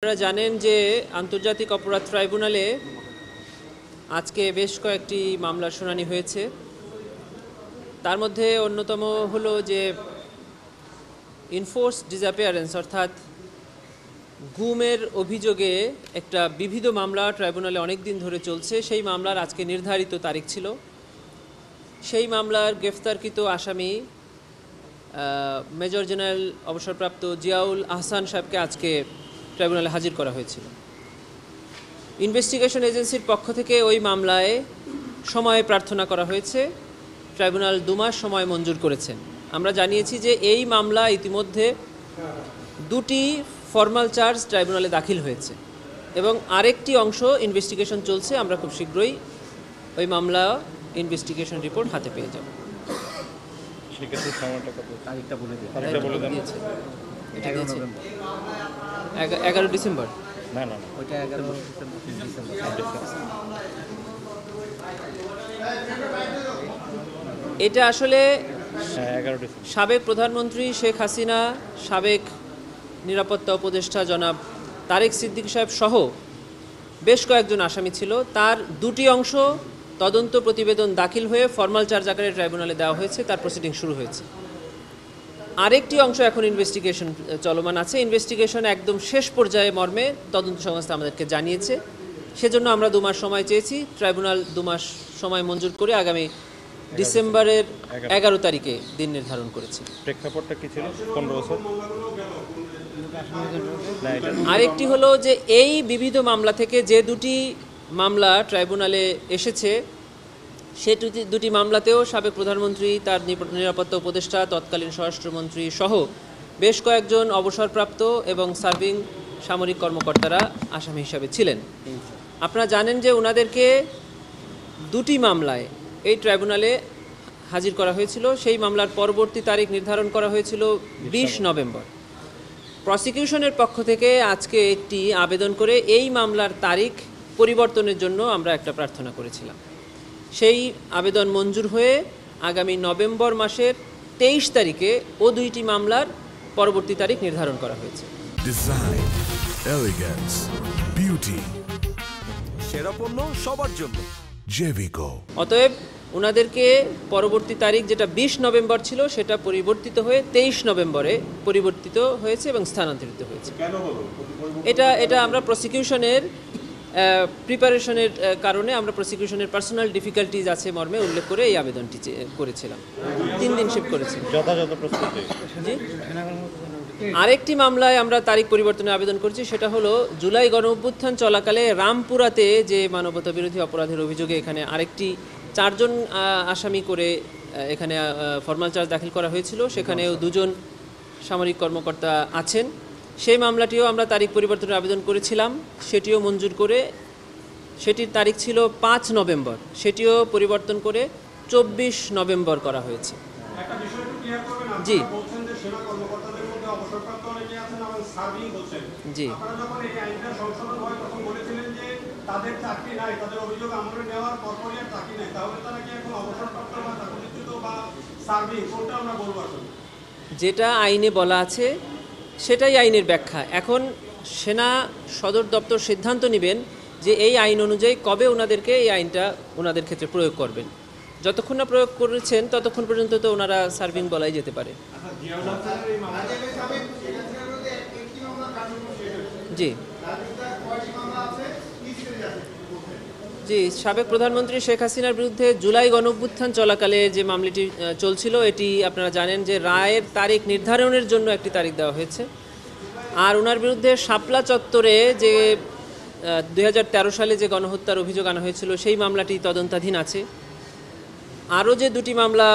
আপনারা জানেন যে আন্তর্জাতিক অপরাধ ট্রাইব্যুনালে আজকে বেশ কয়েকটি মামলার শুনানি হয়েছে। তার মধ্যে অন্যতম হলো যে ইনফোর্স ডিসঅ্যাপিয়ারেন্স অর্থাৎ গুমের অভিযোগে একটা বিবিধ মামলা ট্রাইব্যুনালে অনেক দিন ধরে চলছে। সেই মামলার আজকে নির্ধারিত তারিখ ছিল। সেই মামলার গ্রেফতারকৃত আসামি মেজর জেনারেল অবসরপ্রাপ্ত জিয়াউল আহসান সাহেবকে আজকে ট্রাইব্যুনালে হাজির করা হয়েছিল। ইনভেস্টিগেশন এজেন্সির পক্ষ থেকে ওই মামলায় সময় প্রার্থনা করা হয়েছে। ট্রাইব্যুনাল 2 মাস সময় মঞ্জুর করেছেন। আমরা জানিয়েছি যে এই মামলা ইতিমধ্যে 2টি ফর্মাল চার্জ ট্রাইব্যুনালে দাখিল হয়েছে এবং আরেকটি অংশ ইনভেস্টিগেশন চলছে। আমরা খুব শীঘ্রই ওই মামলা ইনভেস্টিগেশন রিপোর্ট হাতে পেয়ে যাব। এটা 11 ডিসেম্বর। এটা আসলে সাবেক প্রধানমন্ত্রী শেখ হাসিনা, সাবেক নিরাপত্তা উপদেষ্টা জনাব তারেক সিদ্দিক সাহেব সহ বেশ কয়েকজন আসামি ছিল। তার 2টি অংশ তদন্ত প্রতিবেদন দাখিল হয়ে ফর্মাল চার্জ আকারে ট্রাইব্যুনালে দেওয়া হয়েছে। তার প্রসিডিং শুরু হয়েছে। আরেকটি অংশ এখন ইনভেস্টিগেশন চলমান আছে। ইনভেস্টিগেশন একদম শেষ পর্যায়ে মর্মে তদন্ত সংস্থা আমাদেরকে জানিয়েছে। সেজন্য আমরা 2 মাস সময় চেয়েছি। ট্রাইব্যুনাল 2 মাস সময় মঞ্জুর করে আগামী ডিসেম্বরের 11 তারিখে দিন নির্ধারণ করেছে। প্রেক্ষাপটটা কি ছিল? 15 বছর। আরেকটি হলো যে এই বিবিধ মামলা থেকে যে 2টি মামলা ট্রাইব্যুনালে এসেছে সে 2টি মামলাতেও সাবেক প্রধানমন্ত্রী, তার নিরাপত্তা উপদেষ্টা, তৎকালীন স্বরাষ্ট্রমন্ত্রী সহ বেশ কয়েকজন অবসরপ্রাপ্ত এবং সার্ভিং সামরিক কর্মকর্তারা আসামি হিসাবে ছিলেন। আপনারা জানেন যে ওনাদেরকে 2টি মামলায় এই ট্রাইব্যুনালে হাজির করা হয়েছিল। সেই মামলার পরবর্তী তারিখ নির্ধারণ করা হয়েছিল 20 নভেম্বর। প্রসিকিউশনের পক্ষ থেকে আজকে একটি আবেদন করে এই মামলার তারিখ পরিবর্তনের জন্য আমরা একটা প্রার্থনা করেছিলাম। সেই আবেদন মঞ্জুর হয়ে আগামী নভেম্বর মাসের 23 তারিখে ও 2টি মামলার পরবর্তী তারিখ নির্ধারণ করা হয়েছে। ডিজাইন, এলিগেন্স, বিউটি, সেরা পণ্য সবার জন্য জেভিকো। অতএব ওনাদেরকে পরবর্তী তারিখ যেটা 20 নভেম্বর ছিল সেটা পরিবর্তিত হয়ে 23 নভেম্বরে পরিবর্তিত হয়েছে এবং স্থানান্তরিত হয়েছে। এটা আমরা প্রসিকিউশনের প্রিপারেশনের কারণে আমরা প্রসিকিউশনের পার্সোনাল ডিফিকাল্টিজ আছে মর্মে উল্লেখ করে এই আবেদনটি করেছিলাম। 3 দিন শিফট করেছি। যথাযথ প্রস্তুতি। জি। আরেকটি মামলায় আমরা তারিখ পরিবর্তনের আবেদন করছি। সেটা হলো জুলাই গণঅভ্যুত্থান চলাকালে রামপুরাতে যে মানবতা বিরোধী অপরাধের অভিযোগে এখানে আরেকটি 4 জন আসামি করে এখানে ফর্মাল চার্জ দাখিল করা হয়েছিল। সেখানেও 2 জন সামরিক কর্মকর্তা আছেন। সেই মামলাটিও আমরা তারিখ পরিবর্তনের আবেদন করেছিলাম। সেটিও মঞ্জুর করে, সেটির তারিখ ছিল 5 নভেম্বর, সেটিও পরিবর্তন করে 24 নভেম্বর করা হয়েছে। জি জি যেটা আইনে বলা আছে সেটাই আইনের ব্যাখ্যা। এখন সেনা সদর দপ্তর সিদ্ধান্ত নেবেন যে এই আইন অনুযায়ী কবে ওনাদেরকে এই আইনটা ওনাদের ক্ষেত্রে প্রয়োগ করবেন। যতক্ষণ না প্রয়োগ করেছেন ততক্ষণ পর্যন্ত তো ওনারা সার্ভিং বলাই যেতে পারে। জি জি সাবেক প্রধানমন্ত্রী শেখ হাসিনার বিরুদ্ধে জুলাই গণঅভ্যুত্থান চলাকালে যে মামলাটি চলছিল, এটি আপনারা জানেন যে রায়ের তারিখ নির্ধারণের জন্য একটি তারিখ দেওয়া হয়েছে। আর ওনার বিরুদ্ধে শাপলা চত্বরে যে 2013 সালে যে গণহত্যার অভিযোগ আনা হয়েছিল সেই মামলাটি তদন্তাধীন আছে। আরও যে 2টি মামলা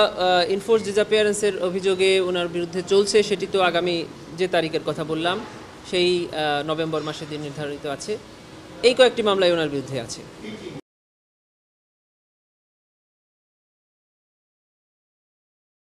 ইনফোর্স ডিসঅ্যাপিয়ারেন্সের অভিযোগে ওনার বিরুদ্ধে চলছে সেটি তো আগামী যে তারিখের কথা বললাম সেই নভেম্বর মাসে দিন নির্ধারিত আছে। এই কয়েকটি মামলায় ওনার বিরুদ্ধে আছে।